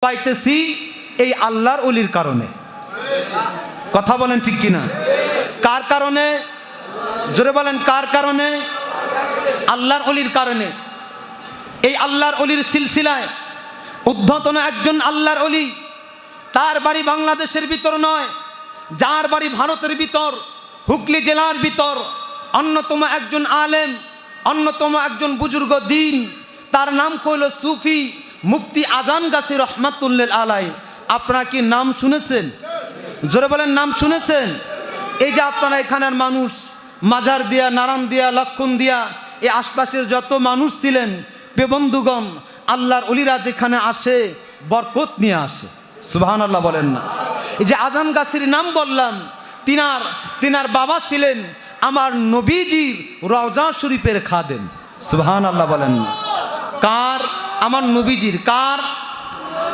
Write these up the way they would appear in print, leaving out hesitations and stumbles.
পাইতেছি এই আল্লাহর ওলির কারণে। কথা বলেন ঠিক কিনা? কার কারণে? জোরে বলেন কার কারণে? আল্লাহর ওলির কারণে। এই আল্লাহর ওলির সিলসিলায় উদ্ধতন একজন আল্লাহর ওলি, তার বাড়ি বাংলাদেশের ভিতর নয়, যার বাড়ি ভারতের ভিতর, হুগলি জেলার ভিতর, অন্যতম একজন আলেম, অন্যতম একজন বুজুর্গ দিন, তার নাম কইল সুফি মুফতি আজান গাছি রহমাতুল্লাহ আলাই। আপনারা কি নাম শুনেছেন? জোরে বলেন নাম শুনেছেন? এই যে আপনারা এখানের মানুষ, মাজার দিয়া, নারায়ণ দিয়া, লক্ষণ দিয়া, এই আশপাশের যত মানুষ ছিলেন, বেবন্ধুগণ, আল্লাহর ওলিরা যেখানে আসে বরকত নিয়ে আসে। সুবহানাল্লাহ বলেন না? এই যে আজান গাছির নাম বললাম, তিনার বাবা ছিলেন আমার নবীজির রওজা শরীফের খাদেম। সুবহানাল্লাহ বলেন না? কার? আমার নবীজির। কার?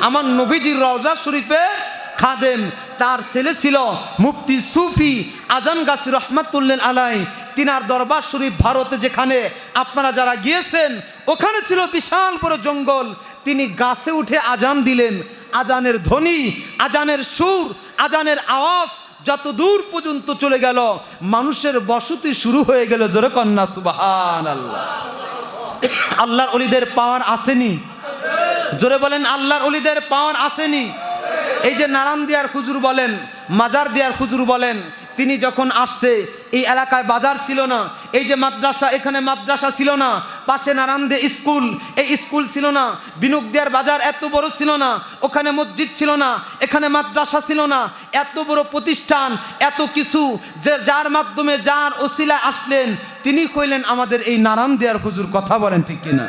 আমার নবীজির রওজা শরীফের খাদেম। তার ছেলে ছিল মুফতি সুফি আজান গাছি রহমাতুল্লাহ আলাই। তিনার দরবার শরীফ ভারতে যেখানে আপনারা যারা গিয়েছেন, ওখানে ছিল বিশাল বড় জঙ্গল। তিনি গাছে উঠে আজান দিলেন। আজানের ধ্বনি, আজানের সুর, আজানের আওয়াজ যত দূর পর্যন্ত চলে গেল, মানুষের বসতি শুরু হয়ে গেল। জোরে কন্যা সুবহানাল্লাহ। আল্লাহর ওলিদের পাওয়ার আসেনি? জোরে বলেন আল্লাহর ওলিদের পাওয়ার আসেনি? এই যে নারায়ণ দিয়ার হুজুর বলেন, মাজার দিয়ার হুজুর বলেন, তিনি যখন আসছে এই এলাকায় বাজার ছিল না, এই যে মাদ্রাসা, এখানে মাদ্রাসা ছিল না, পাশে নারায়ণ দে স্কুল, এই স্কুল ছিল না, বিনুক দিয়ার বাজার এত বড় ছিল না, ওখানে মসজিদ ছিল না, এখানে মাদ্রাসা ছিল না, এত বড় প্রতিষ্ঠান, এত কিছু, যে যার মাধ্যমে যার ওসিলা আসলেন, তিনি কইলেন আমাদের এই নারায়ণ দিয়ার হুজুর। কথা বলেন ঠিক কিনা?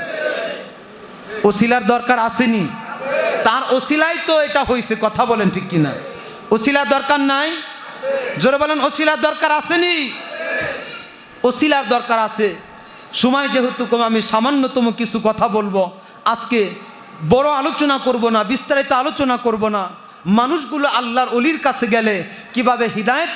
ওসিলার দরকার আসেনি? তার ওসিলাই তো এটা হয়েছে। কথা বলেন ঠিক কিনা? ওসিলার দরকার নাই? জোরে বলেন ওসিলার দরকার আসেনি? ওসিলার দরকার আছে। সময় যেহেতু কম, আমি সামান্যতম কিছু কথা বলবো। আজকে বড় আলোচনা করব না, বিস্তারিত আলোচনা করব না। মানুষগুলো আল্লাহর ওলির কাছে গেলে কিভাবে হিদায়েত